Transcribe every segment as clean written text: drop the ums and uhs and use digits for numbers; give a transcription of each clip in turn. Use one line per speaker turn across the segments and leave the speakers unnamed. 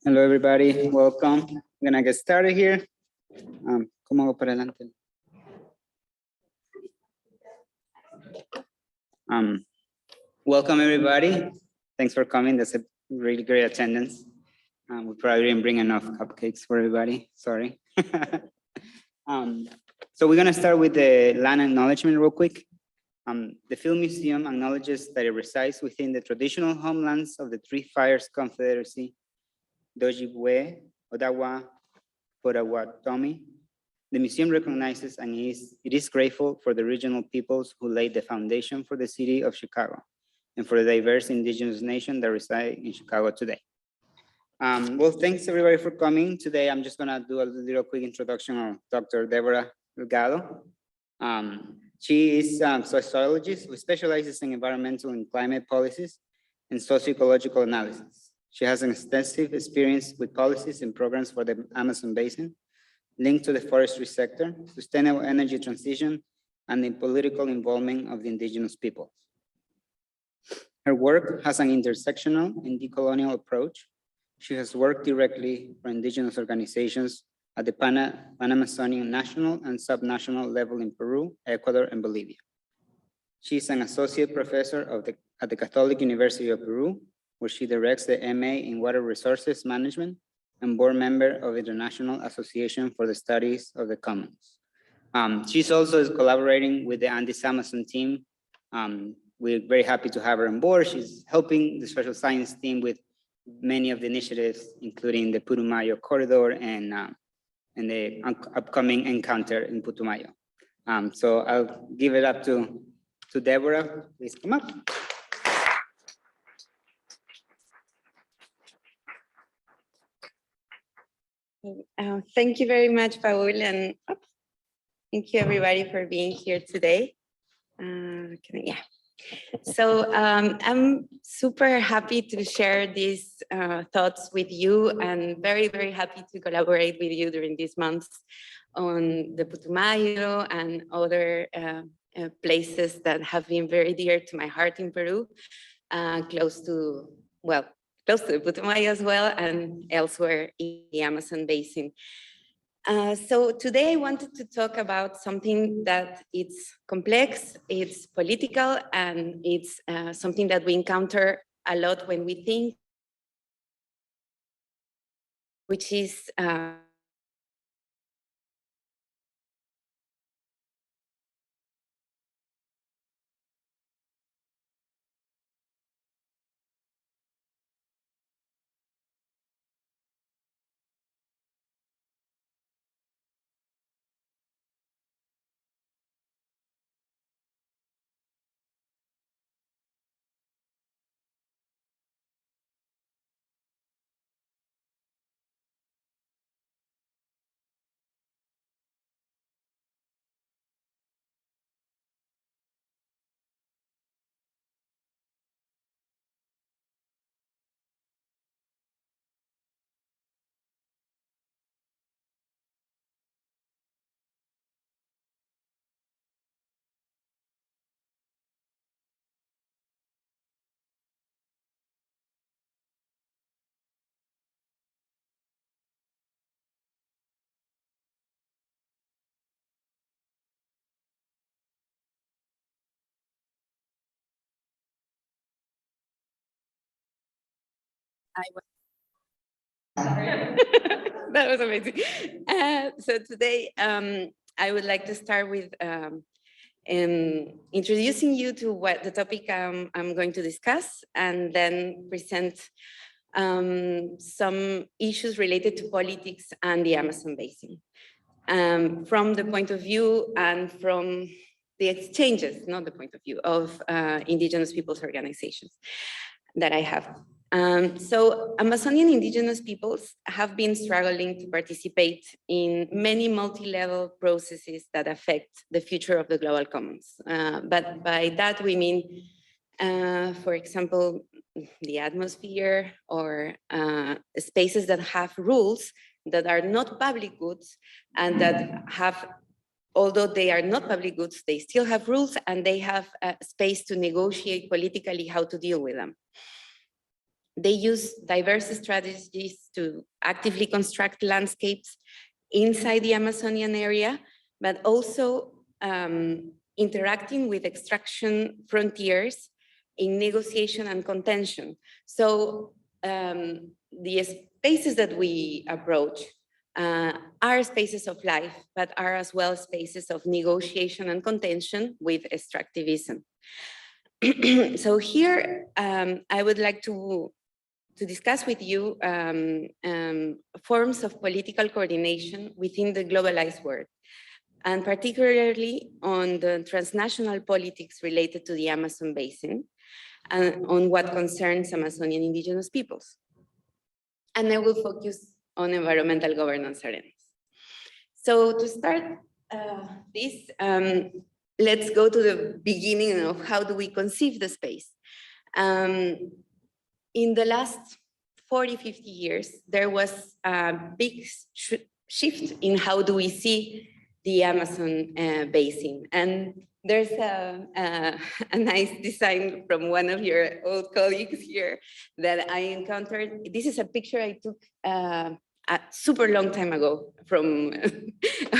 Hello, everybody. Welcome. We're gonna get started here. ¿Cómo hago para adelante? Welcome, everybody. Thanks for coming. That's a really great attendance. We probably didn't bring enough cupcakes for everybody. Sorry. So we're gonna start with the land acknowledgement real quick. The Field Museum acknowledges that it resides within the traditional homelands of the Three Fires Confederacy, Dojibwe, Odawa, Potawatomi. The museum recognizes and it is grateful for the regional peoples who laid the foundation for the city of Chicago and for the diverse indigenous nation that reside in Chicago today. Well, thanks everybody for coming. Today, I'm just gonna do a little quick introduction of Dr. Deborah Delgado. She is a sociologist who specializes in environmental and climate policies and socio-ecological analysis. She has an extensive experience with policies and programs for the Amazon basin, linked to the forestry sector, sustainable energy transition, and the political involvement of the indigenous peoples. Her work has an intersectional and decolonial approach. She has worked directly for indigenous organizations at the Pan-Amazonian national and subnational level in Peru, Ecuador, and Bolivia. She's an associate professor at the Catholic University of Peru, where she directs the MA in Water Resources Management and board member of the International Association for the Studies of the Commons. She's also collaborating with the Andes Amazon team. We're very happy to have her on board. She's helping the social science team with many of the initiatives, including the Putumayo corridor and the upcoming encounter in Putumayo. So I'll give it up to Deborah. Please come up.
Thank you very much, Paul, and thank you everybody for being here today. So I'm super happy to share these thoughts with you and very, very happy to collaborate with you during these months on the Putumayo and other places that have been very dear to my heart in Peru, close to the Putumayo as well and elsewhere in the Amazon basin. So today I wanted to talk about something that it's complex, it's political, and it's something that we encounter a lot when we think, which is that was amazing. So today I would like to start with introducing you to what the topic I'm going to discuss, and then present some issues related to politics and the Amazon basin, from the point of view and from the exchanges, not the point of view of indigenous peoples organizations that I have. So Amazonian indigenous peoples have been struggling to participate in many multi-level processes that affect the future of the global commons. But by that we mean, for example, the atmosphere, or spaces that have rules that are not public goods, and that have, although they are not public goods, they still have rules, and they have space to negotiate politically how to deal with them. They use diverse strategies to actively construct landscapes inside the Amazonian area, but also interacting with extraction frontiers in negotiation and contention. So the spaces that we approach are spaces of life, but are as well spaces of negotiation and contention with extractivism. So here I would like to discuss with you forms of political coordination within the globalized world, and particularly on the transnational politics related to the Amazon basin, and on what concerns Amazonian indigenous peoples. And I will focus on environmental governance arenas. So to start this, let's go to the beginning of how do we conceive the space. In the last 40, 50 years, there was a big shift in how do we see the Amazon basin. And there's a nice design from one of your old colleagues here that I encountered. This is a picture I took a super long time ago from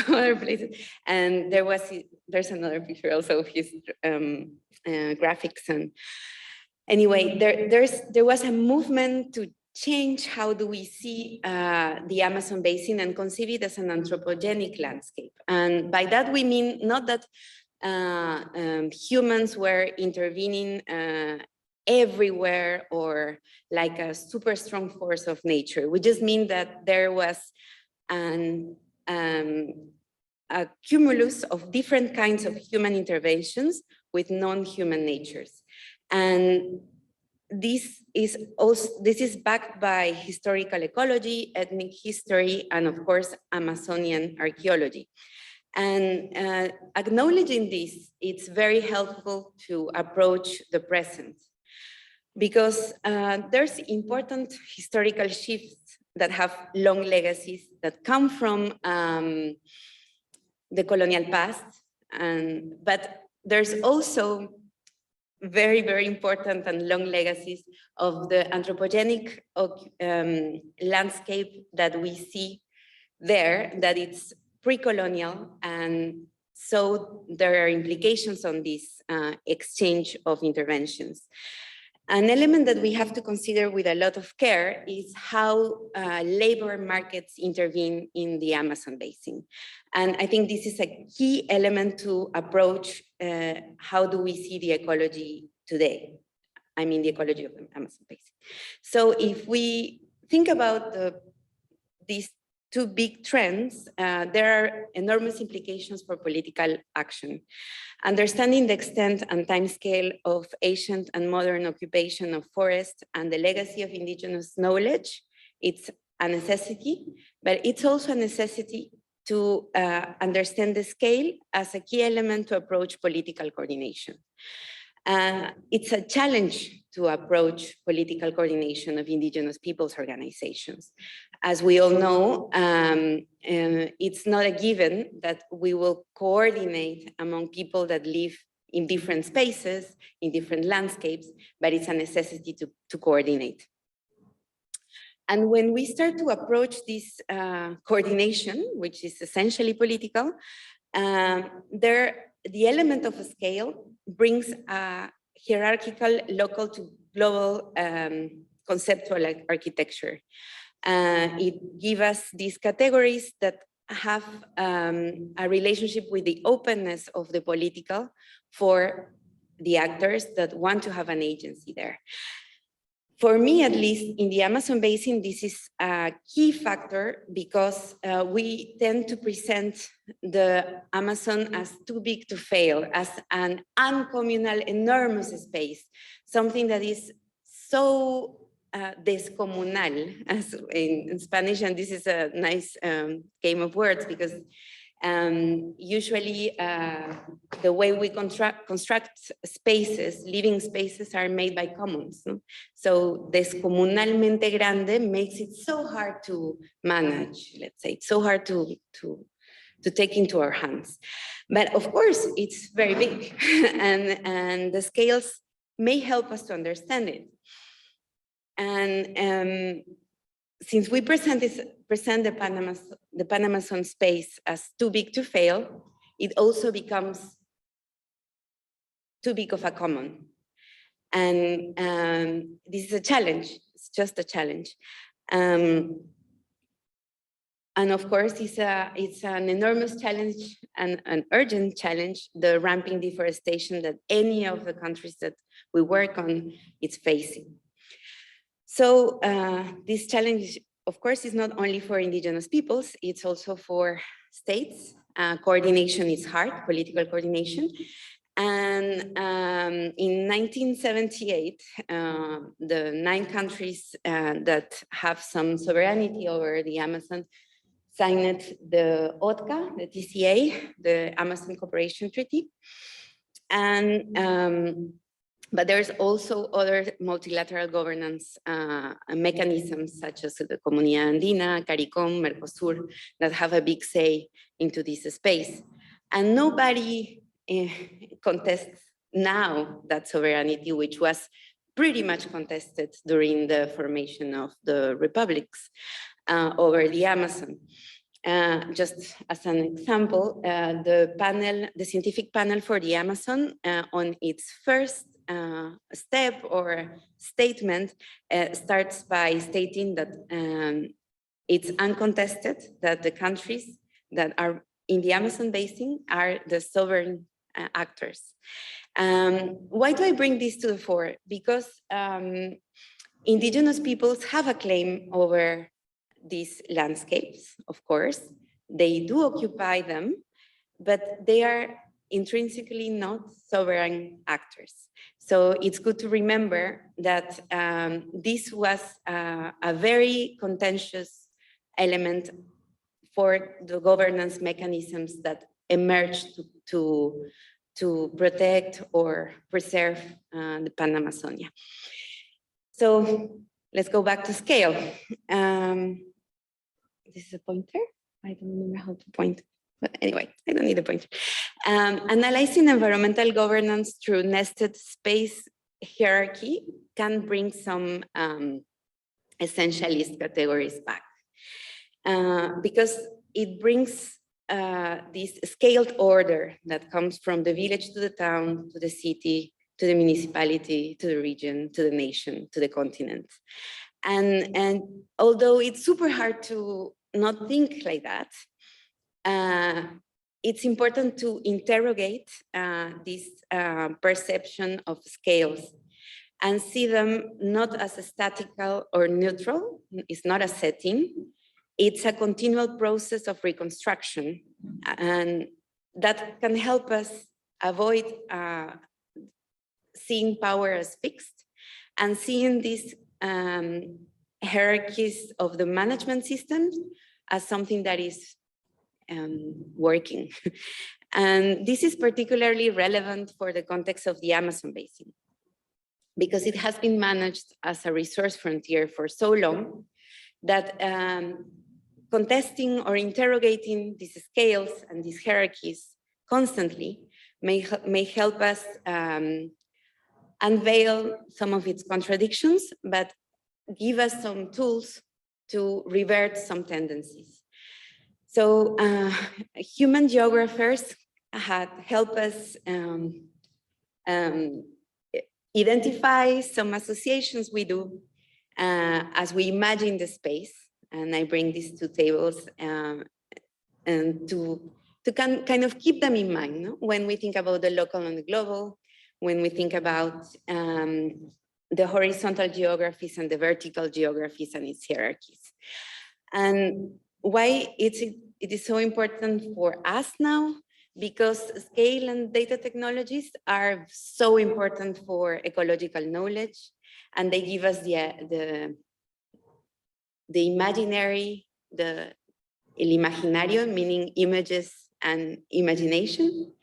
other places. And there's another picture also of his graphics. And anyway, there was a movement to change how do we see the Amazon basin and conceive it as an anthropogenic landscape. And by that we mean not that humans were intervening everywhere or like a super strong force of nature. We just mean that there was a cumulus of different kinds of human interventions with non-human natures. And this is backed by historical ecology, ethnic history, and of course, Amazonian archaeology. And acknowledging this, it's very helpful to approach the present, because there's important historical shifts that have long legacies that come from the colonial past, but there's also very, very important and long legacies of the anthropogenic landscape that we see there, that it's pre-colonial, and so there are implications on this exchange of interventions. An element that we have to consider with a lot of care is how labor markets intervene in the Amazon basin. And I think this is a key element to approach how do we see the ecology today. I mean, the ecology of the Amazon basin. So if we think about these two big trends, there are enormous implications for political action. Understanding the extent and timescale of ancient and modern occupation of forests and the legacy of indigenous knowledge, it's a necessity, but it's also a necessity to understand the scale as a key element to approach political coordination. It's a challenge to approach political coordination of indigenous peoples' organizations. As we all know, it's not a given that we will coordinate among people that live in different spaces, in different landscapes, but it's a necessity to coordinate. And when we start to approach this coordination, which is essentially political, the element of a scale brings a hierarchical local to global conceptual architecture. It gives us these categories that have a relationship with the openness of the political for the actors that want to have an agency there. For me, at least, in the Amazon basin, this is a key factor because we tend to present the Amazon as too big to fail, as an uncommunal, enormous space, something that is so descomunal, as in Spanish, and this is a nice game of words because usually the way we construct spaces, living spaces, are made by commons. No? So descomunalmente grande makes it so hard to manage, let's say, it's so hard to take into our hands. But of course, it's very big and the scales may help us to understand it. And since we present the Panamazon space as too big to fail, it also becomes too big of a common. And this is a challenge, it's just a challenge. And of course, it's an enormous challenge and an urgent challenge, the ramping deforestation that any of the countries that we work on is facing. So this challenge, of course, is not only for indigenous peoples, it's also for states. Coordination is hard, political coordination. And in 1978, the 9 countries that have some sovereignty over the Amazon signed the OTCA, the TCA, the Amazon Cooperation Treaty. And but there's also other multilateral governance mechanisms such as the Comunidad Andina, CARICOM, Mercosur, that have a big say into this space. And nobody contests now that sovereignty, which was pretty much contested during the formation of the republics over the Amazon. Just as an example, the scientific panel for the Amazon on its first step or statement starts by stating that it's uncontested that the countries that are in the Amazon basin are the sovereign actors. Why do I bring this to the fore? Because indigenous peoples have a claim over these landscapes, of course. They do occupy them, but they are intrinsically not sovereign actors. So it's good to remember that this was a very contentious element for the governance mechanisms that emerged to protect or preserve the Pan-Amazonia. So let's go back to scale. This is a pointer. I don't remember how to point. But anyway, I don't need a pointer. Analyzing environmental governance through nested space hierarchy can bring some essentialist categories back because it brings this scaled order that comes from the village to the town, to the city, to the municipality, to the region, to the nation, to the continent. And although it's super hard to not think like that, it's important to interrogate this perception of scales and see them not as a statical or neutral. It's not a setting. It's a continual process of reconstruction, and that can help us avoid seeing power as fixed and seeing these hierarchies of the management systems as something that is working. And this is particularly relevant for the context of the Amazon basin, because it has been managed as a resource frontier for so long that contesting or interrogating these scales and these hierarchies constantly may help us unveil some of its contradictions, but give us some tools to revert some tendencies. So human geographers had helped us identify some associations we do as we imagine the space. And I bring these two tables and to kind of keep them in mind, no? When we think about the local and the global, when we think about the horizontal geographies and the vertical geographies and its hierarchies. And why it is so important for us now? Because scale and data technologies are so important for ecological knowledge, and they give us the imaginary, el imaginario, meaning images and imagination,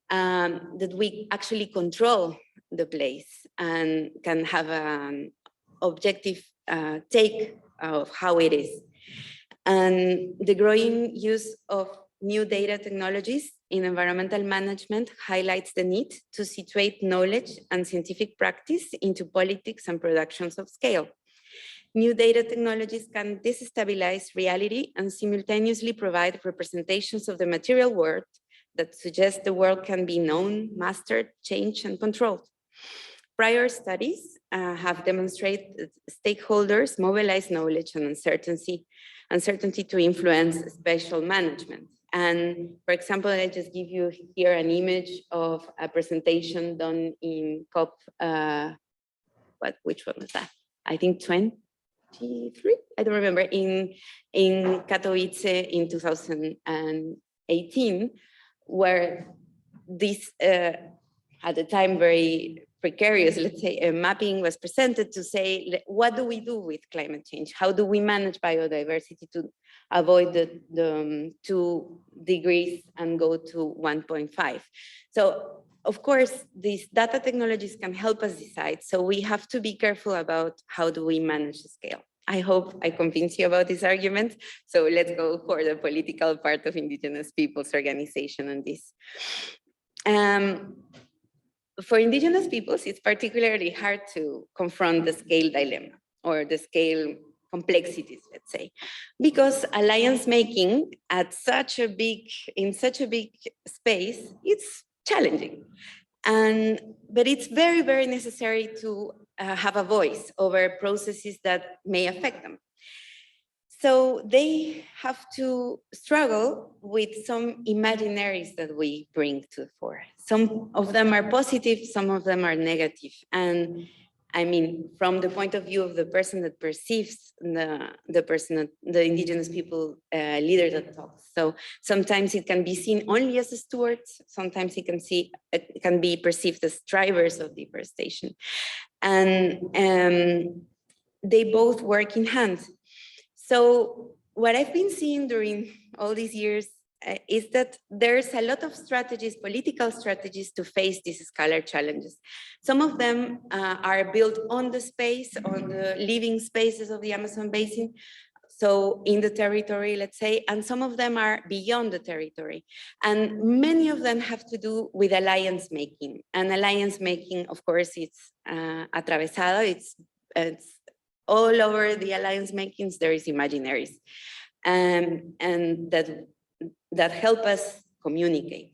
that we actually control the place and can have an objective take of how it is. And the growing use of new data technologies in environmental management highlights the need to situate knowledge and scientific practice into politics and productions of scale. New data technologies can destabilize reality and simultaneously provide representations of the material world that suggest the world can be known, mastered, changed, and controlled. Prior studies have demonstrated that stakeholders mobilize knowledge and uncertainty to influence spatial management. And for example, I just give you here an image of a presentation done in COP, which one was that? I think 23, I don't remember, in Katowice in 2018, where this, at the time, very precarious, let's say, mapping was presented to say, what do we do with climate change? How do we manage biodiversity to avoid the 2 degrees and go to 1.5? So, of course, these data technologies can help us decide. So we have to be careful about how do we manage the scale. I hope I convince you about this argument. So let's go for the political part of indigenous peoples organization on this. For indigenous peoples, it's particularly hard to confront the scale dilemma or the scale complexities, let's say, because alliance making in such a big space, it's challenging. But it's very, very necessary to have a voice over processes that may affect them. So they have to struggle with some imaginaries that we bring to the fore. Some of them are positive, some of them are negative. And I mean, from the point of view of the person that perceives the indigenous people leader that talks. So sometimes it can be seen only as stewards. Sometimes it can be perceived as drivers of deforestation. And they both work in hand. So what I've been seeing during all these years is that there's a lot of strategies, political strategies to face these scalar challenges. Some of them are built on the space, on the living spaces of the Amazon basin, so in the territory, let's say, and some of them are beyond the territory. And many of them have to do with alliance making. And alliance making, of course, it's atravesado, it's all over the alliance makings, there is imaginaries. And that help us communicate.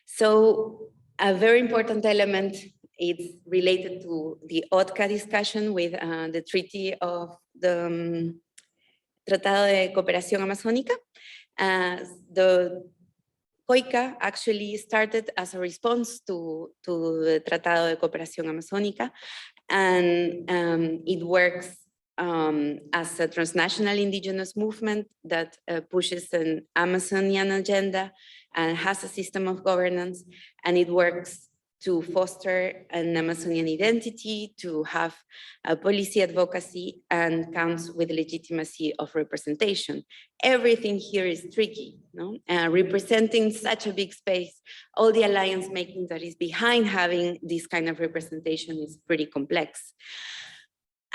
So a very important element is related to the OTCA discussion with the treaty of the Tratado de Cooperación Amazónica. The COICA actually started as a response to the Tratado de Cooperación Amazónica, and it works as a transnational indigenous movement that pushes an Amazonian agenda and has a system of governance, and it works to foster an Amazonian identity, to have a policy advocacy, and counts with legitimacy of representation. Everything here is tricky, no? Representing such a big space, all the alliance making that is behind having this kind of representation is pretty complex.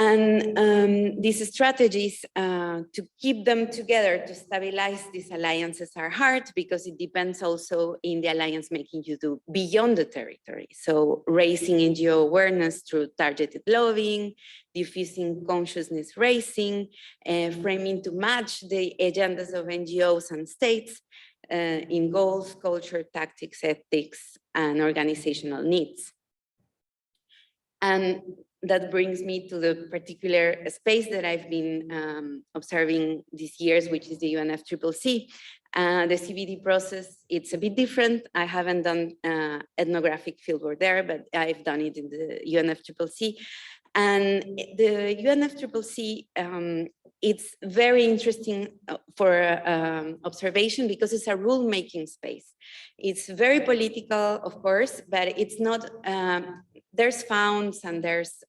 And these strategies to keep them together, to stabilize these alliances are hard because it depends also in the alliance making you do beyond the territory. So raising NGO awareness through targeted lobbying, diffusing consciousness raising, framing to match the agendas of NGOs and states in goals, culture, tactics, ethics, and organizational needs. And that brings me to the particular space that I've been observing these years, which is the UNFCCC. The CBD process, it's a bit different. I haven't done ethnographic fieldwork there, but I've done it in the UNFCCC. And the UNFCCC, it's very interesting for observation because it's a rule-making space. It's very political, of course, but it's not, there's founds and there's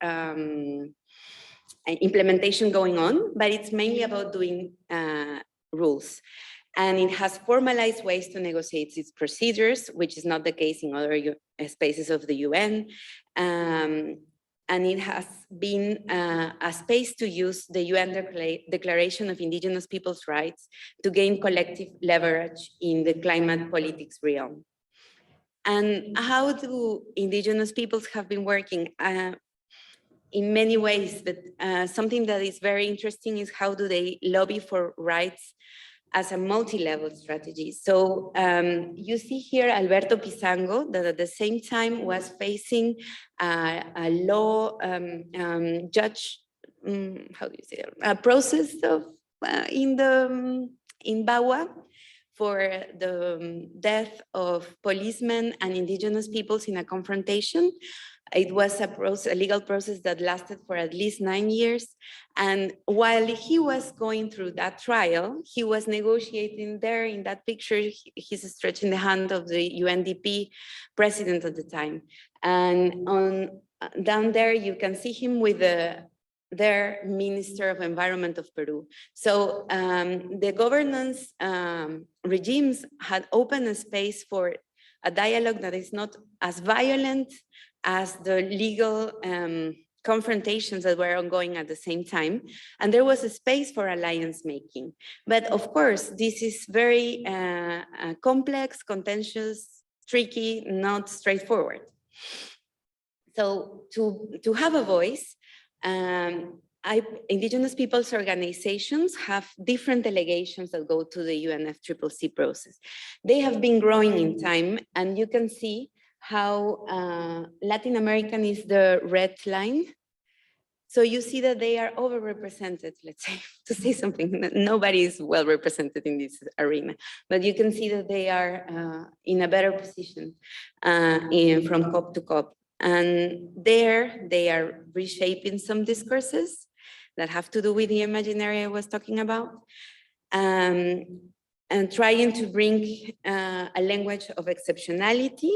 implementation going on, but it's mainly about doing rules. And it has formalized ways to negotiate its procedures, which is not the case in other spaces of the UN. And it has been a space to use the UN Declaration of Indigenous Peoples' Rights to gain collective leverage in the climate politics realm. And how do Indigenous peoples have been working? In many ways, but something that is very interesting is how do they lobby for rights as a multi-level strategy. So you see here Alberto Pizango, that at the same time was facing a law judge, how do you say it? A process of in Bagua for the death of policemen and indigenous peoples in a confrontation. It was a legal process that lasted for at least 9 years. And while he was going through that trial, he was negotiating there in that picture, he's stretching the hand of the UNDP president at the time. And down there, you can see him with their Minister of Environment of Peru. So the governance regimes had opened a space for a dialogue that is not as violent as the legal confrontations that were ongoing at the same time. And there was a space for alliance making. But of course, this is very complex, contentious, tricky, not straightforward. So to have a voice, Indigenous peoples organizations have different delegations that go to the UNFCCC process. They have been growing in time, and you can see how Latin American is the red line. So you see that they are overrepresented, let's say, to say something. Nobody is well represented in this arena, but you can see that they are in a better position from COP to COP. And there they are reshaping some discourses that have to do with the imaginary I was talking about. And trying to bring a language of exceptionality,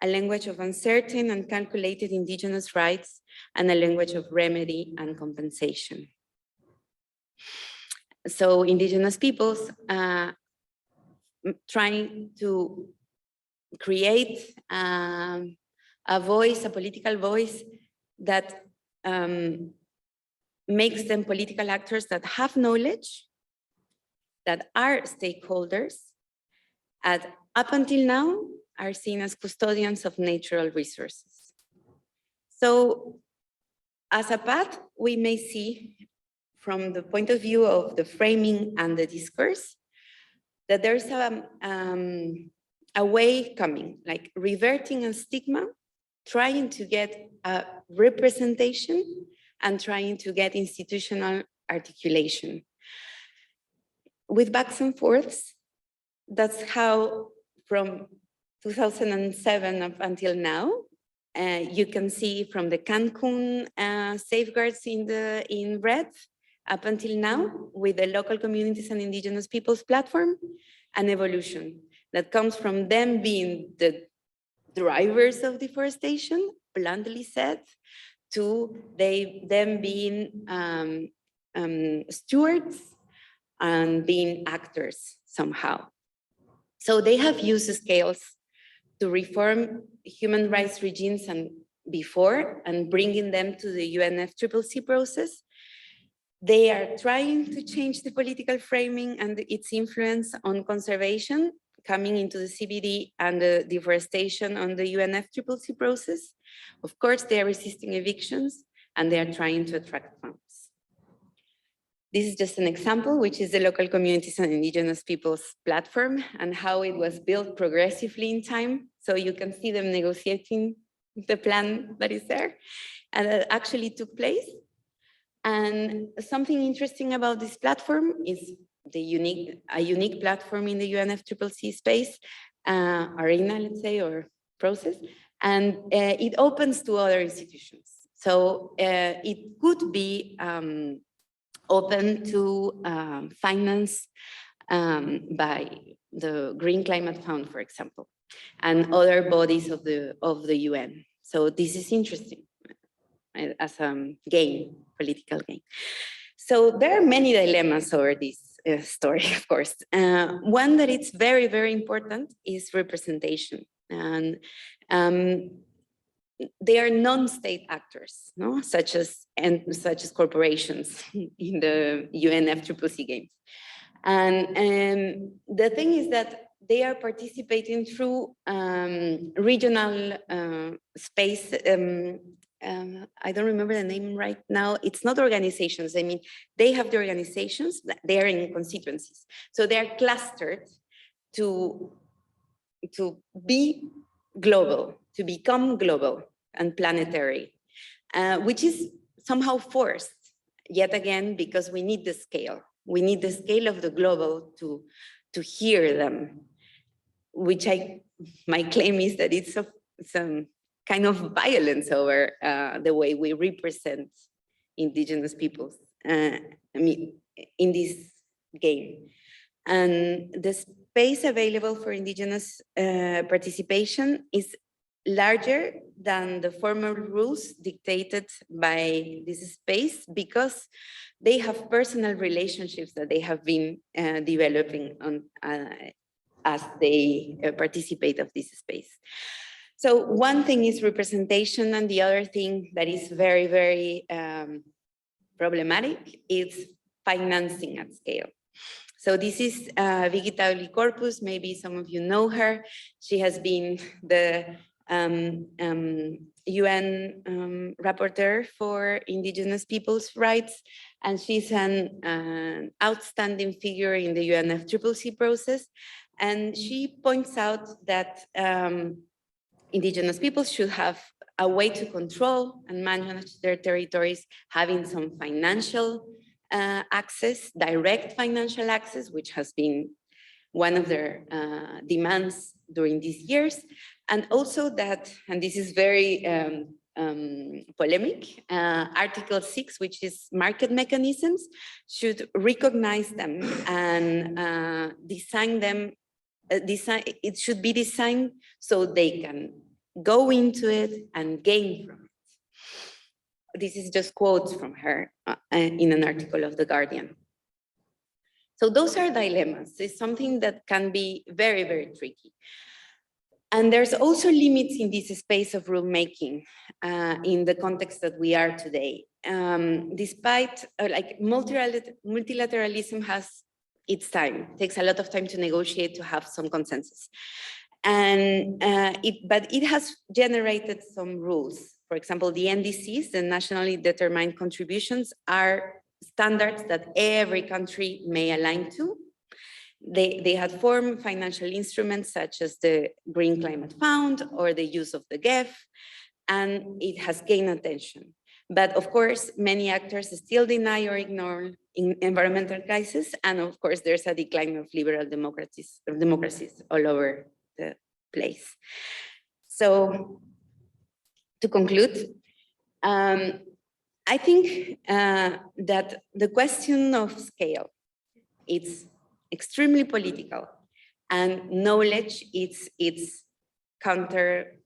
a language of uncertain and calculated indigenous rights, and a language of remedy and compensation. So indigenous peoples trying to create a voice, a political voice that makes them political actors that have knowledge, that are stakeholders, and up until now are seen as custodians of natural resources. So as a path, we may see from the point of view of the framing and the discourse, that there's a way coming, like reverting a stigma, trying to get a representation and trying to get institutional articulation. With backs and forths, that's how from 2007 up until now, you can see from the Cancun safeguards in red up until now, with the local communities and indigenous peoples platform, an evolution that comes from them being the drivers of deforestation, bluntly said, to them being stewards and being actors somehow. So they have used scales to reform human rights regimes and before, and bringing them to the UNFCCC process. They are trying to change the political framing and its influence on conservation, coming into the CBD and the deforestation on the UNFCCC process. Of course, they are resisting evictions and they are trying to attract funds. This is just an example, which is the local communities and indigenous peoples platform and how it was built progressively in time. So you can see them negotiating the plan that is there and that actually took place. And something interesting about this platform is a unique platform in the UNFCCC space, arena, let's say, or process, and it opens to other institutions. So it could be open to finance by the Green Climate Fund, for example, and other bodies of the UN. So this is interesting as a game, political game. So there are many dilemmas over this story, of course. One that is very, very important is representation. And they are non-state actors, no? such as corporations in the UNFCCC games. And the thing is that they are participating through regional space. I don't remember the name right now. It's not organizations. I mean, they have the organizations, they are in constituencies. So they are clustered to be global, to become global and planetary, which is somehow forced, yet again, because we need the scale. We need the scale of the global to hear them, which my claim is that it's some kind of violence over the way we represent indigenous peoples, I mean, in this game. And the space available for indigenous participation is larger than the formal rules dictated by this space because they have personal relationships that they have been developing on, as they participate of this space. So one thing is representation, and the other thing that is very, very problematic is financing at scale. So this is Vicky Tauli-Corpus. Maybe some of you know her. She has been the UN rapporteur for indigenous people's rights, and she's an outstanding figure in the UNFCCC process. And she points out that indigenous peoples should have a way to control and manage their territories, having some financial access, direct financial access, which has been one of their demands during these years. And also that, and this is very polemic, Article 6, which is market mechanisms, should recognize them and design them. It should be designed so they can go into it and gain from it. This is just quotes from her in an article of The Guardian. So those are dilemmas. It's something that can be very, very tricky. And there's also limits in this space of rulemaking in the context that we are today. Despite like multilateralism has its time. It takes a lot of time to negotiate, to have some consensus. And but it has generated some rules. For example, the NDCs, the nationally determined contributions, are standards that every country may align to. They had formed financial instruments such as the Green Climate Fund or the use of the GEF, and it has gained attention. But of course, many actors still deny or ignore environmental crisis, and of course, there's a decline of liberal democracies all over the place. So, to conclude, I think that the question of scale, it's extremely political, and knowledge, it's counter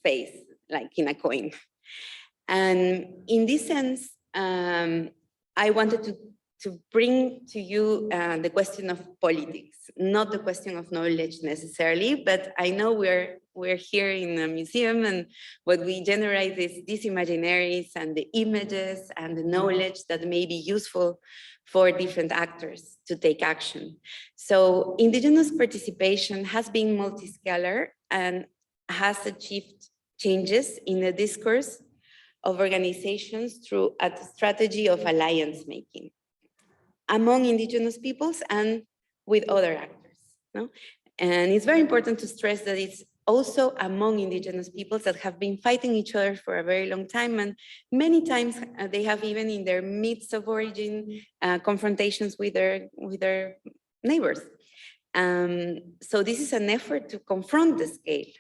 face, like in a coin. And in this sense, I wanted to bring to you the question of politics, not the question of knowledge necessarily, but I know we're here in a museum, and what we generate is these imaginaries and the images and the knowledge that may be useful for different actors to take action. So indigenous participation has been multi-scalar and has achieved changes in the discourse of organizations through a strategy of alliance making among indigenous peoples and with other actors. No? And it's very important to stress that it's also among indigenous peoples that have been fighting each other for a very long time. And many times they have even in their midst of origin confrontations with their neighbors. So this is an effort to confront the scale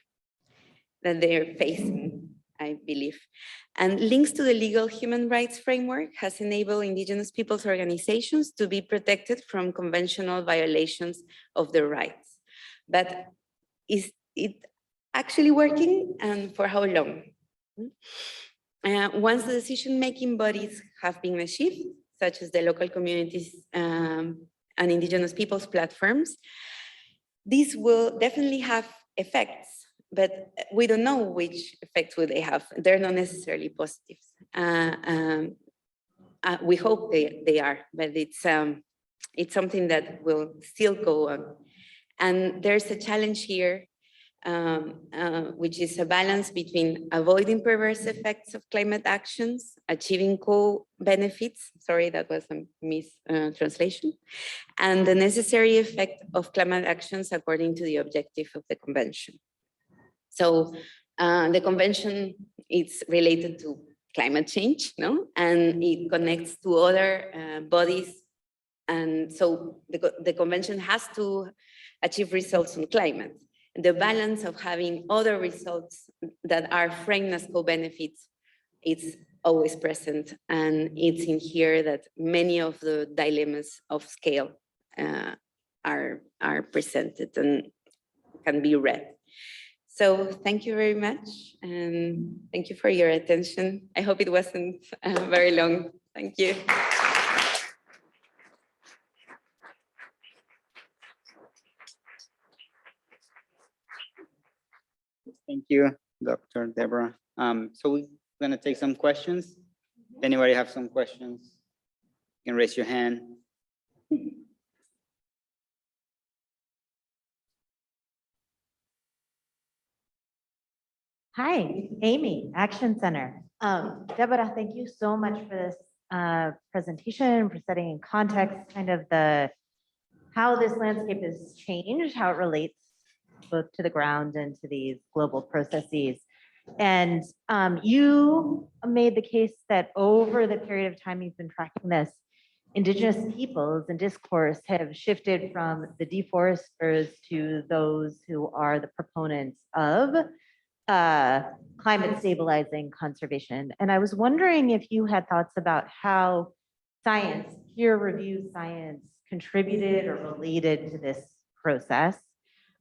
that they're facing, I believe. And links to the legal human rights framework has enabled indigenous peoples' organizations to be protected from conventional violations of their rights. But is it actually working, and for how long? Once the decision-making bodies have been achieved, such as the local communities and indigenous peoples platforms, these will definitely have effects, but we don't know which effects will they have. They're not necessarily positive. We hope they are, but it's something that will still go on. And there's a challenge here, which is a balance between avoiding perverse effects of climate actions, achieving co-benefits, sorry, that was a mistranslation, and the necessary effect of climate actions according to the objective of the convention. So the convention is related to climate change, no? And it connects to other bodies. And so the convention has to achieve results on climate. The balance of having other results that are framed as co-benefits, it's always present. And it's in here that many of the dilemmas of scale are presented and can be read. So thank you very much. And thank you for your attention. I hope it wasn't very long. Thank you.
Thank you, Dr. Deborah. So we're gonna take some questions. If anybody have some questions, you can raise your hand.
Hi, Amy, Action Center. Deborah, thank you so much for this presentation, for setting in context kind of how this landscape has changed, how it relates both to the ground and to these global processes. And you made the case that over the period of time you've been tracking this, indigenous peoples and discourse have shifted from the deforesters to those who are the proponents of climate stabilizing conservation. And I was wondering if you had thoughts about how science, peer-reviewed science, contributed or related to this process,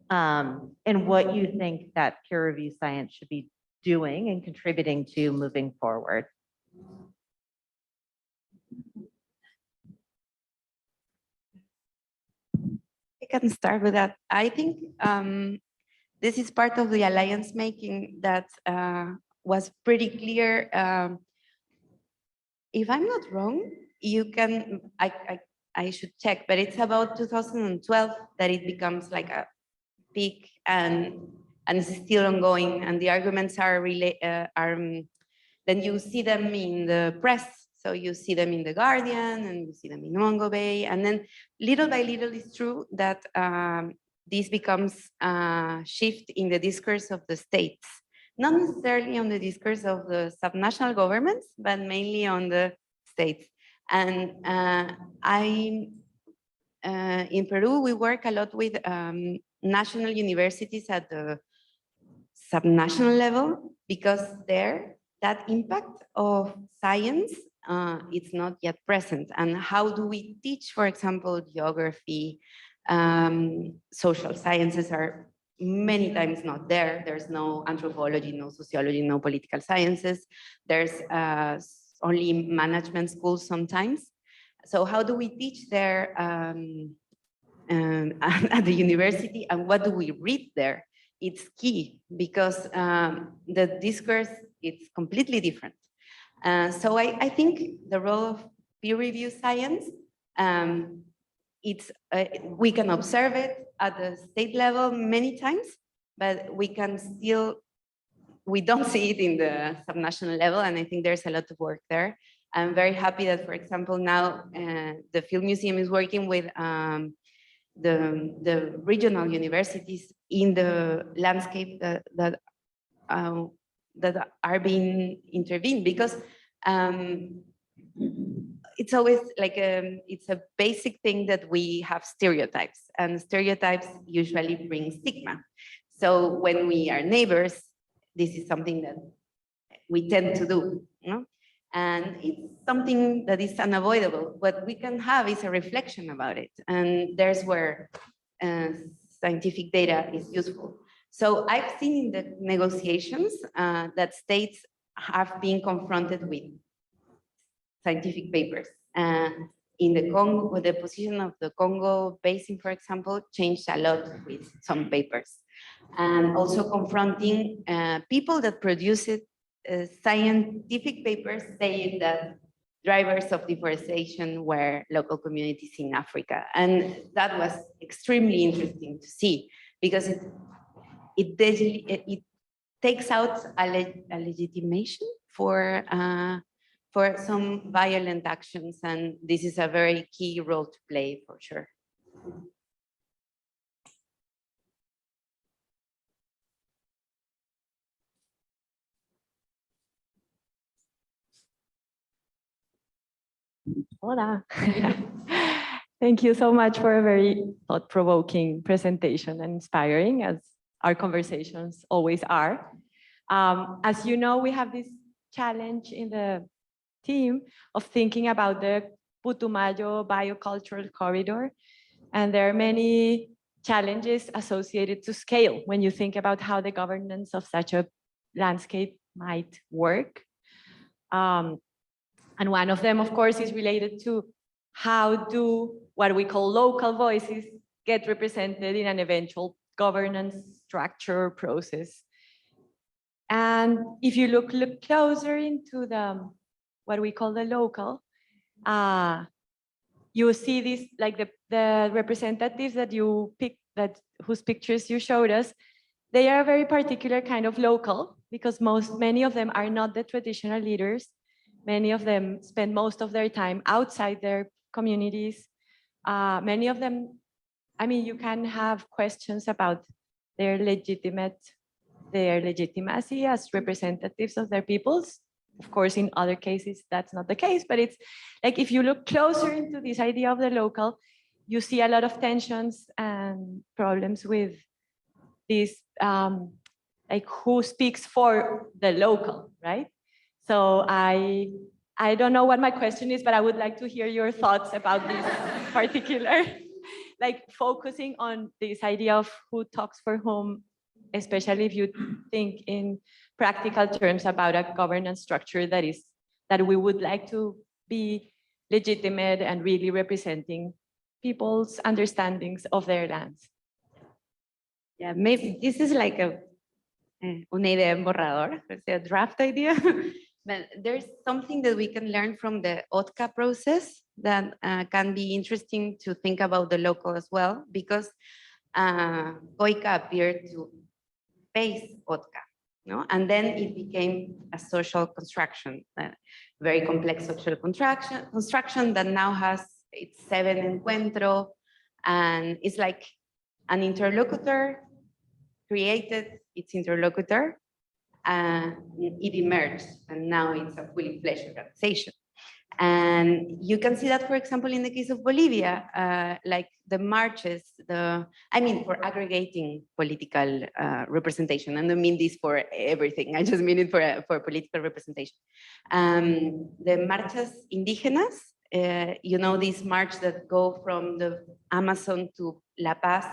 and what you think that peer-reviewed science should be doing and contributing to moving forward.
I can start with that. I think this is part of the alliance making that was pretty clear. If I'm not wrong, you can, I should check, but it's about 2012 that it becomes like a peak and it's still ongoing. And the arguments are then you see them in the press. So you see them in The Guardian and you see them in Mongo Bay. And then little by little, it's true that this becomes a shift in the discourse of the states, not necessarily on the discourse of the subnational governments, but mainly on the states. And in Peru, we work a lot with national universities at the subnational level, because there, that impact of science, it's not yet present. And how do we teach, for example, geography, social sciences are many times not there. There's no anthropology, no sociology, no political sciences. There's only management schools sometimes. So how do we teach there at the university, and what do we read there? It's key, because the discourse is completely different. So I think the role of peer-reviewed science, we can observe it at the state level many times, but we don't see it in the subnational level, and I think there's a lot of work there. I'm very happy that, for example, now the Field Museum is working with the regional universities in the landscape that are being intervened, because it's always like it's a basic thing that we have stereotypes, and stereotypes usually bring stigma. So when we are neighbors, this is something that we tend to do, you know? And it's something that is unavoidable. What we can have is a reflection about it. And there's where scientific data is useful. So I've seen in the negotiations that states have been confronted with scientific papers. In the Congo, the position of the Congo Basin, for example, changed a lot with some papers. And also confronting people that produce scientific papers saying that drivers of deforestation were local communities in Africa. And that was extremely interesting to see, because it takes out a legitimation for some violent actions, and this is a very key role to play for sure.
Hola. Thank you so much for a very thought-provoking presentation and inspiring, as our conversations always are. As you know, we have this challenge in the team of thinking about the Putumayo biocultural corridor. And there are many challenges associated to scale when you think about how the governance of such a landscape might work. And one of them, of course, is related to how do what we call local voices get represented in an eventual governance structure process. And if you look closer into the what we call the local, you see this, like the representatives that you picked, whose pictures you showed us, they are a very particular kind of local, because many of them are not the traditional leaders. Many of them spend most of their time outside their communities. Many of them, I mean, you can have questions about their legitimacy as representatives of their peoples. Of course, in other cases, that's not the case, but it's like, if you look closer into this idea of the local, you see a lot of tensions and problems with this, like who speaks for the local, right? So I don't know what my question is, but I would like to hear your thoughts about this particular, like focusing on this idea of who talks for whom, especially if you think in practical terms about a governance structure that we would like to be legitimate and really representing people's understandings of their lands.
Yeah, maybe this is like una idea en borrador, a draft idea. But there's something that we can learn from the OTCA process that can be interesting to think about the local as well, because COICA appeared to face OTCA, no? And then it became a social construction, a very complex social construction that now has its 7 encuentro, and it's like an interlocutor created its interlocutor, it emerged, and now it's a fully fledged organization. And you can see that, for example, in the case of Bolivia, like the marches, for aggregating political representation. And I don't mean this for everything, I just mean it for political representation. The marchas indígenas, this march that go from the Amazon to La Paz.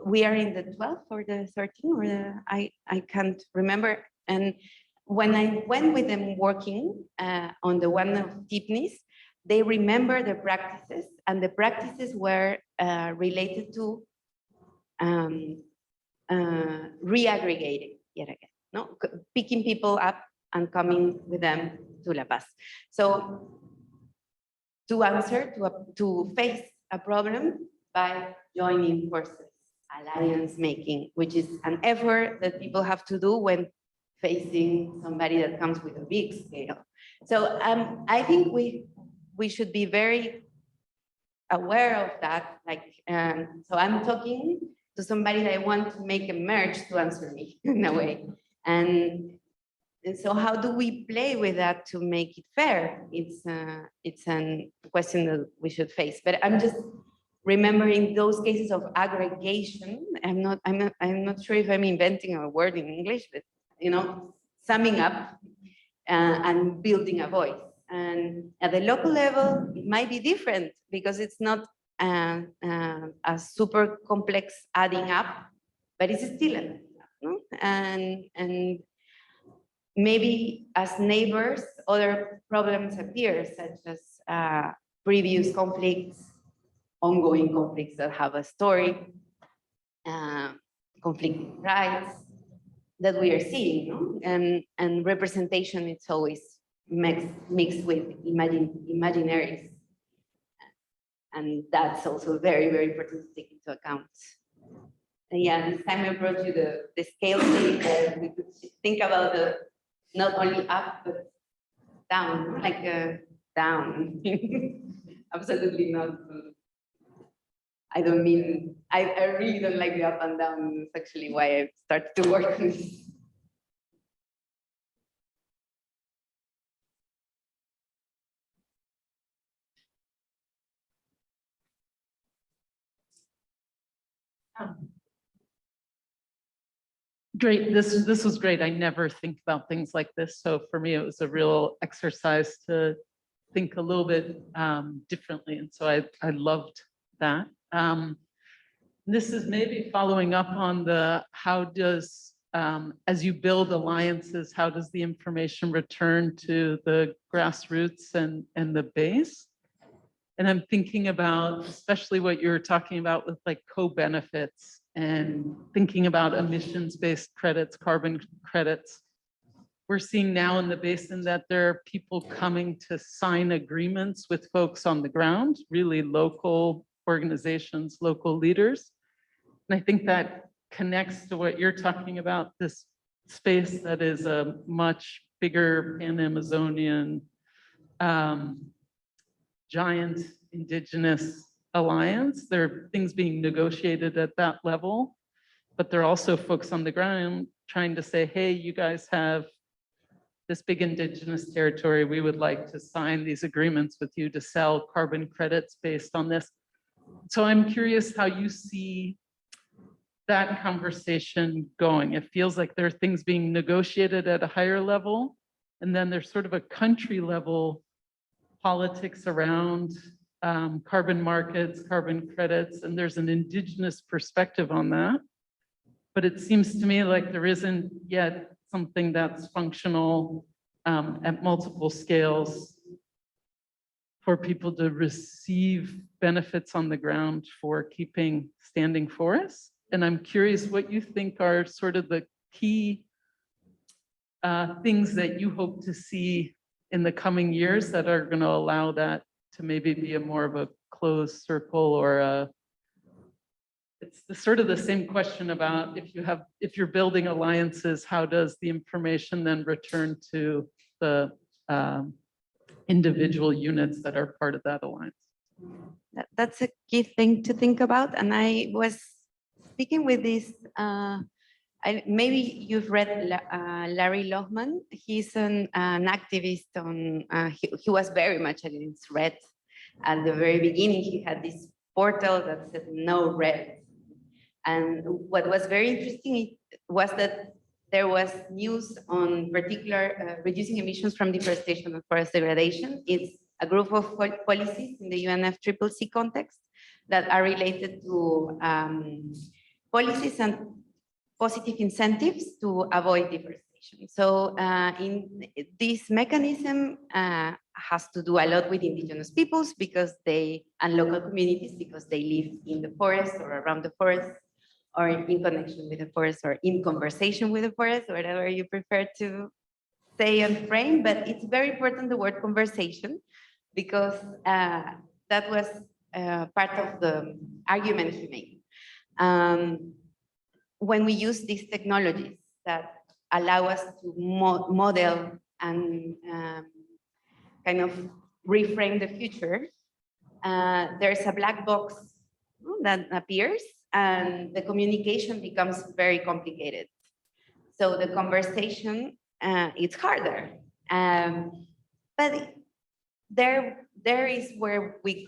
We are in the 12th or the 13th, I can't remember. And when I went with them working on the one of Tipnis, they remember the practices, and the practices were related to reaggregating yet again, no? Picking people up and coming with them to La Paz. So to answer, to face a problem by joining forces, alliance making, which is an effort that people have to do when facing somebody that comes with a big scale. So I think we should be very aware of that. Like, so I'm talking to somebody that I want to make a merge to answer me in a way. And so how do we play with that to make it fair? It's a question that we should face. But I'm just remembering those cases of aggregation. I'm not sure if I'm inventing a word in English, but summing up and building a voice. And at the local level, it might be different because it's not a super complex adding up, but it's still an adding up, no? And maybe as neighbors, other problems appear, such as previous conflicts, ongoing conflicts that have a story, conflicting rights that we are seeing, no? And representation, it's always mixed with imaginaries. And that's also very, very important to take into account. And yeah, this time I brought you the scale thing that we could think about the not only up, but down, like down. Absolutely not. I don't mean, I really don't like the up and down. It's actually why I started to work on this.
Great, this was great. I never think about things like this. So for me, it was a real exercise to think a little bit differently. And so I loved that. This is maybe following up on the, how does, as you build alliances, how does the information return to the grassroots and the base? And I'm thinking about, especially what you were talking about with like co-benefits and thinking about emissions-based credits, carbon credits. We're seeing now in the basin that there are people coming to sign agreements with folks on the ground, really local organizations, local leaders. And I think that connects to what you're talking about, this space that is a much bigger Pan-Amazonian giant indigenous alliance. There are things being negotiated at that level, but there are also folks on the ground trying to say, hey, you guys have this big indigenous territory. We would like to sign these agreements with you to sell carbon credits based on this. So I'm curious how you see that conversation going. It feels like there are things being negotiated at a higher level, and then there's sort of a country level politics around carbon markets, carbon credits, and there's an indigenous perspective on that. But it seems to me like there isn't yet something that's functional at multiple scales for people to receive benefits on the ground for keeping standing forests. And I'm curious what you think are sort of the key things that you hope to see in the coming years that are going to allow that to maybe be a more of a closed circle, or it's sort of the same question about if you're building alliances, how does the information then return to the individual units that are part of that alliance?
That's a key thing to think about. And I was speaking with this, maybe you've read Larry Lohman. He's an activist on, he was very much against red. At the very beginning, he had this portal that said no red. And what was very interesting was that there was news on particular reducing emissions from deforestation and forest degradation. It's a group of policies in the UNFCCC context that are related to policies and positive incentives to avoid deforestation. So in this mechanism has to do a lot with indigenous peoples and local communities because they live in the forest or around the forest, or in connection with the forest, or in conversation with the forest, whatever you prefer to say and frame. But it's very important, the word conversation, because that was part of the argument he made. When we use these technologies that allow us to model and kind of reframe the future, there's a black box that appears and the communication becomes very complicated. So the conversation, it's harder. But there is where we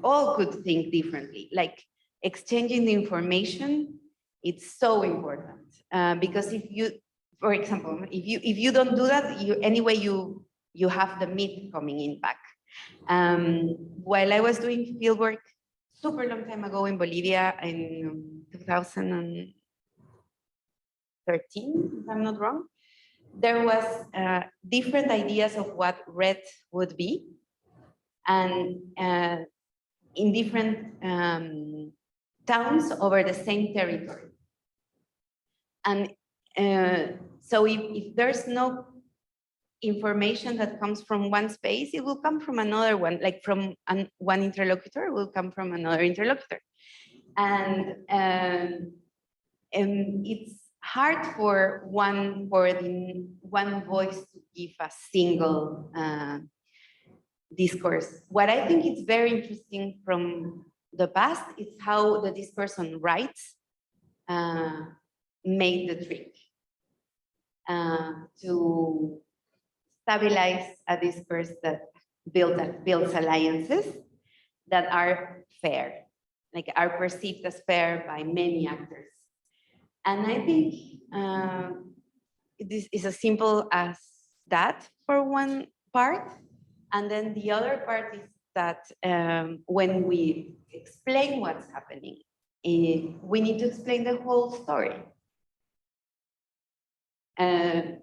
all could think differently. Like exchanging the information, it's so important. Because if you, for example, if you don't do that, you have the myth coming in back. While I was doing fieldwork super long time ago in Bolivia in 2013, if I'm not wrong, there was different ideas of what red would be, and in different towns over the same territory. And so if there's no information that comes from one space, it will come from another one, like from one interlocutor will come from another interlocutor. And it's hard for one voice to give a single discourse. What I think is very interesting from the past is how the discourse on rights made the trick to stabilize a discourse that builds alliances that are fair, like are perceived as fair by many actors. And I think this is as simple as that for one part. And then the other part is that when we explain what's happening, we need to explain the whole story.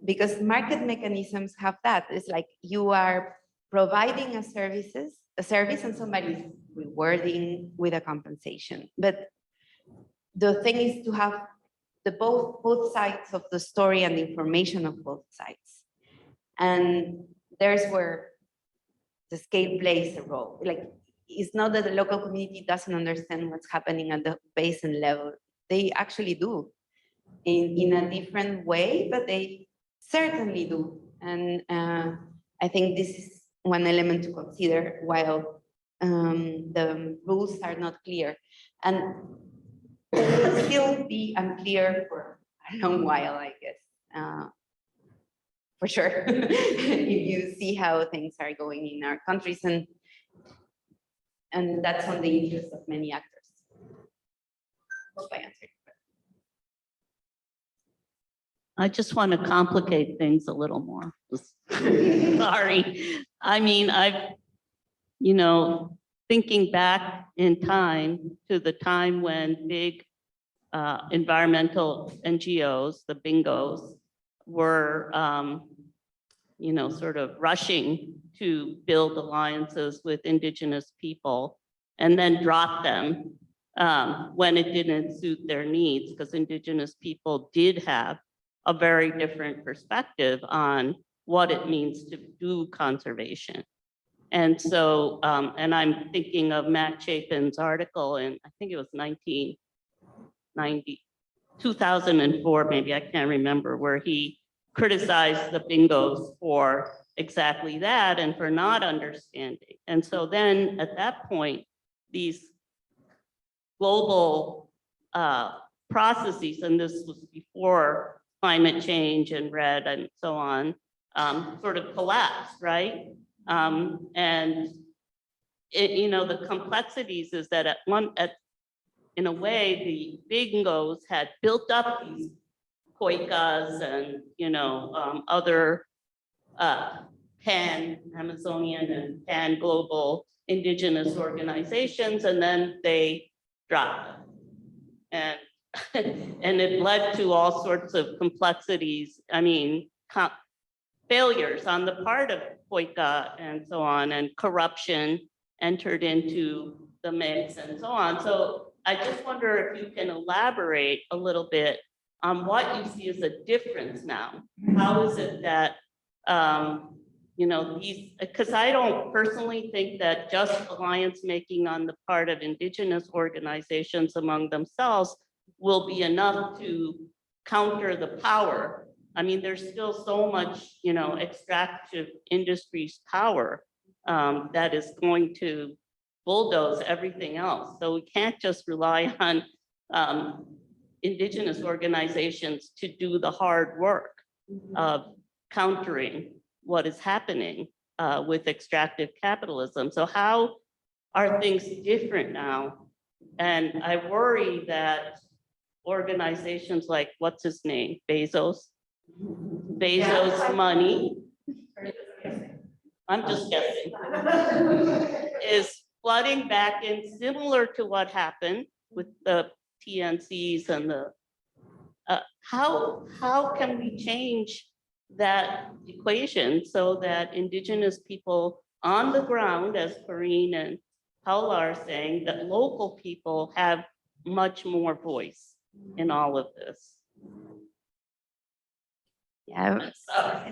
Because market mechanisms have that. It's like you are providing a service and somebody's rewarding with a compensation. But the thing is to have the both sides of the story and the information of both sides. And there's where the scale plays a role. Like, it's not that the local community doesn't understand what's happening at the basin level. They actually do in a different way, but they certainly do. And I think this is one element to consider while the rules are not clear. And it will still be unclear for a long while, I guess, for sure, if you see how things are going in our countries, and that's on the interest of many actors. Hope I answered.
I just want to complicate things a little more. Sorry. I mean, thinking back in time to the time when big environmental NGOs, the bingos, were, sort of rushing to build alliances with indigenous people and then drop them when it didn't suit their needs, because indigenous people did have a very different perspective on what it means to do conservation. And so, and I'm thinking of Matt Chapin's article in, I think it was 2004, maybe, I can't remember, where he criticized the bingos for exactly that and for not understanding. And so then at that point, these global processes, and this was before climate change and REDD and so on, sort of collapsed, right? And the complexities is that in a way, the bingos had built up these Koikas and other pan-Amazonian and pan-global indigenous organizations, and then they dropped them. And it led to all sorts of complexities. I mean, failures on the part of Koika and so on, and corruption entered into the mix and so on. So I just wonder if you can elaborate a little bit on what you see as a difference now. How is it that, because I don't personally think that just alliance making on the part of indigenous organizations among themselves will be enough to counter the power. I mean, there's still so much, extractive industries power that is going to bulldoze everything else. So we can't just rely on indigenous organizations to do the hard work of countering what is happening with extractive capitalism. So how are things different now? And I worry that organizations like, what's his name, Bezos money, I'm just guessing, is flooding back in, similar to what happened with the TNCs and the, how can we change that equation so that indigenous people on the ground, as Corinne and Paula are saying, that local people have much more voice in all of this?
Yeah,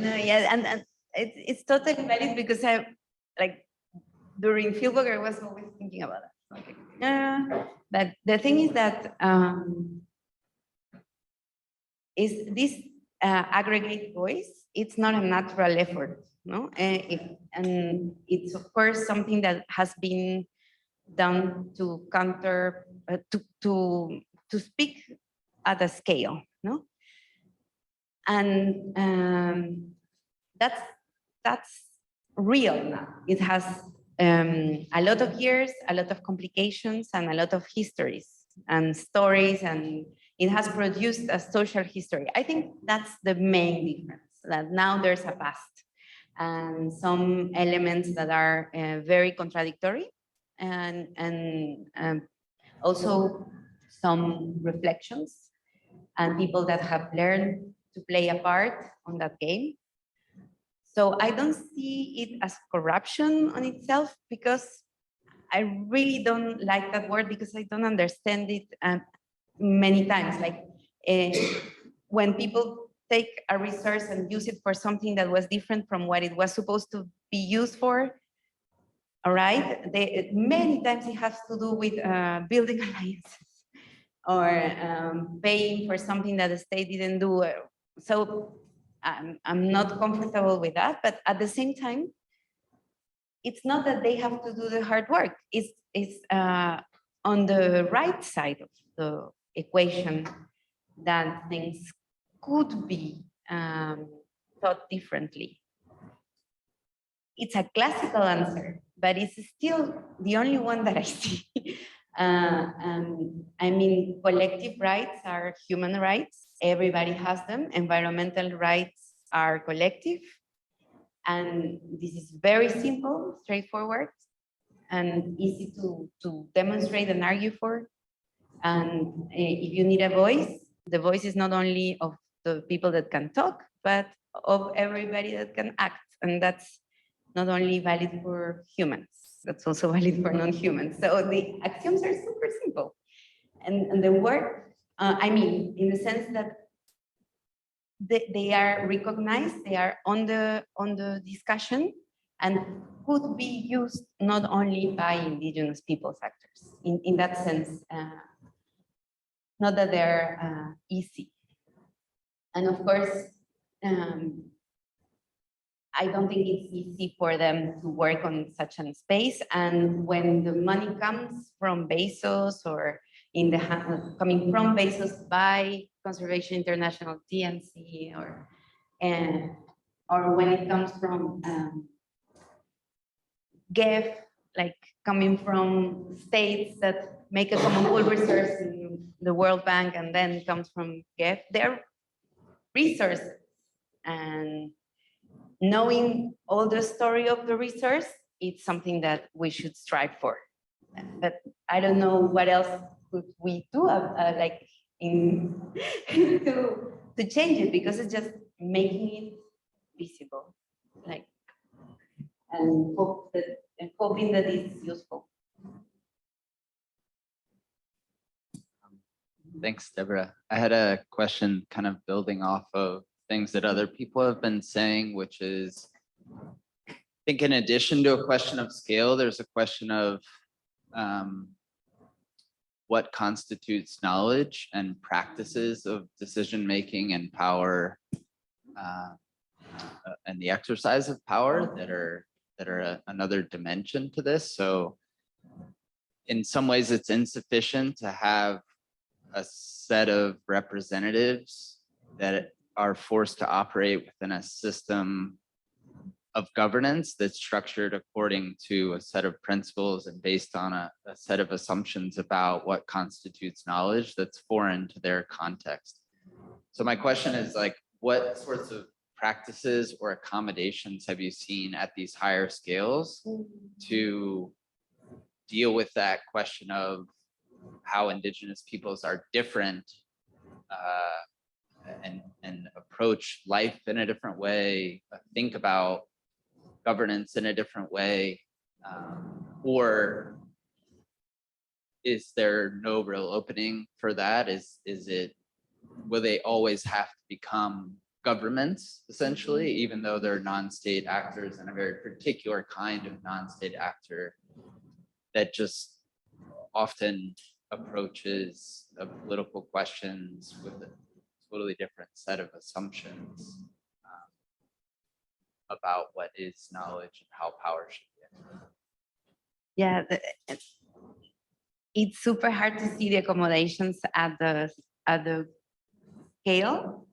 yeah, and it's totally valid because I, like, during fieldwork, I was always thinking about that. Okay. But the thing is that is this aggregate voice, it's not a natural effort, no? And it's of course something that has been done to counter, to speak at a scale, no? And that's real now. It has a lot of years, a lot of complications, and a lot of histories and stories, and it has produced a social history. I think that's the main difference, that now there's a past and some elements that are very contradictory, and also some reflections and people that have learned to play a part on that game. So I don't see it as corruption on itself, because I really don't like that word, because I don't understand it many times. Like when people take a resource and use it for something that was different from what it was supposed to be used for, all right? Many times it has to do with building alliances or paying for something that the state didn't do. So I'm not comfortable with that, but at the same time, it's not that they have to do the hard work. It's on the right side of the equation that things could be thought differently. It's a classical answer, but it's still the only one that I see. I mean, collective rights are human rights. Everybody has them. Environmental rights are collective. And this is very simple, straightforward, and easy to demonstrate and argue for. And if you need a voice, the voice is not only of the people that can talk, but of everybody that can act. And that's not only valid for humans, that's also valid for non-humans. So the axioms are super simple. And the work, I mean, in the sense that they are recognized, they are on the discussion, and could be used not only by indigenous peoples actors. In that sense, not that they're easy. And of course, I don't think it's easy for them to work on such a space. And when the money comes from Bezos, or in the coming from Bezos by Conservation International, TNC, or when it comes from GEF, like coming from states that make a common pool resource in the World Bank, and then comes from GEF, they're resources. And knowing all the story of the resource, it's something that we should strive for. But I don't know what else could we do, like to change it, because it's just making it visible, like, and hoping that it's useful.
Thanks, Deborah. I had a question kind of building off of things that other people have been saying, which is, I think in addition to a question of scale, there's a question of what constitutes knowledge and practices of decision-making and power and the exercise of power that are that are another dimension to this. So in some ways it's insufficient to have a set of representatives that are forced to operate within a system of governance that's structured according to a set of principles and based on a set of assumptions about what constitutes knowledge that's foreign to their context. So my question is, like, what sorts of practices or accommodations have you seen at these higher scales to deal with that question of how indigenous peoples are different and approach life in a different way, think about governance in a different way, or is there no real opening for that? Is it, will they always have to become governments essentially, even though they're non-state actors and a very particular kind of non-state actor that just often approaches the political questions with a totally different set of assumptions about what is knowledge and how power should be.
Yeah, it's super hard to see the accommodations at the scale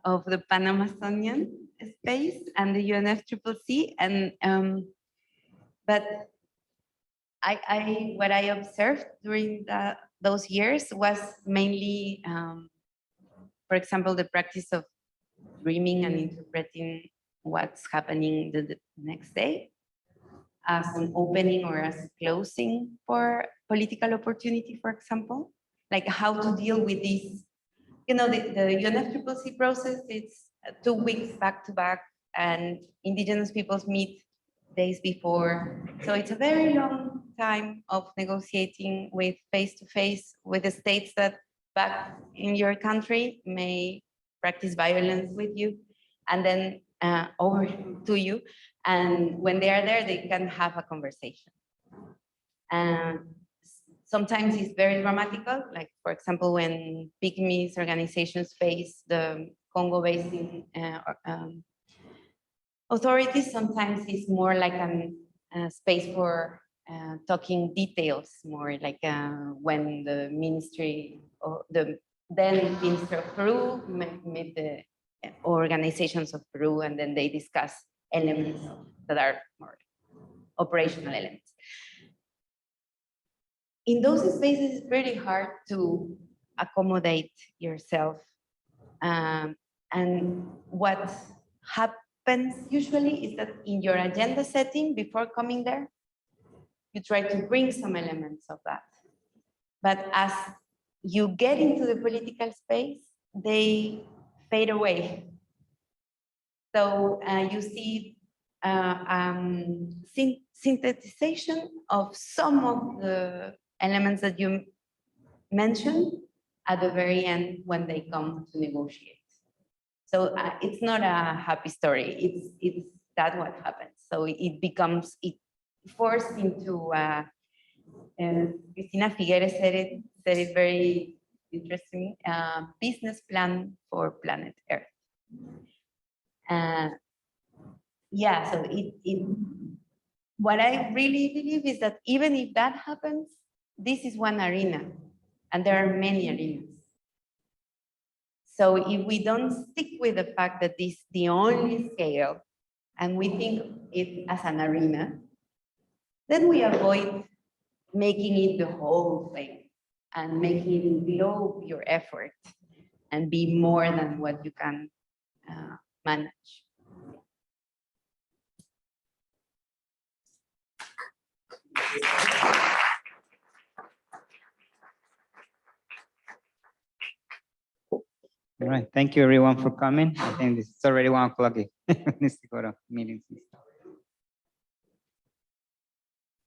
of the Pan-Amazonian space and the UNFCCC, and but what I observed during those years was mainly, for example, the practice of dreaming and interpreting what's happening the next day as an opening or as a closing for political opportunity, for example, like how to deal with this. You know, the UNFCCC process, it's 2 weeks back to back, and indigenous peoples meet days before. So it's a very long time of negotiating with face-to-face with the states that back in your country may practice violence with you, and then over to you. And when they are there, they can have a conversation. And sometimes it's very dramatical, like for example, when pygmies organizations face the Congo Basin authorities, sometimes it's more like a space for talking details, more like when the ministry, or the then Minister of Peru met the organizations of Peru, and then they discuss elements that are more operational elements. In those spaces, it's pretty hard to accommodate yourself. And what happens usually is that in your agenda setting before coming there, you try to bring some elements of that. But as you get into the political space, they fade away. So you see synthesization of some of the elements that you mentioned at the very end when they come to negotiate. So it's not a happy story. It's that what happens. So it becomes, it forced into, Cristina Figueres said it very interesting, business plan for planet Earth. Yeah, so what I really believe is that even if that happens, this is one arena, and there are many arenas. So if we don't stick with the fact that this is the only scale, and we think it as an arena, then we avoid making it the whole thing and making it envelope your effort and be more than what you can manage.
All right, thank you everyone for coming. I think it's already 1 o'clock. Needs to go to meetings.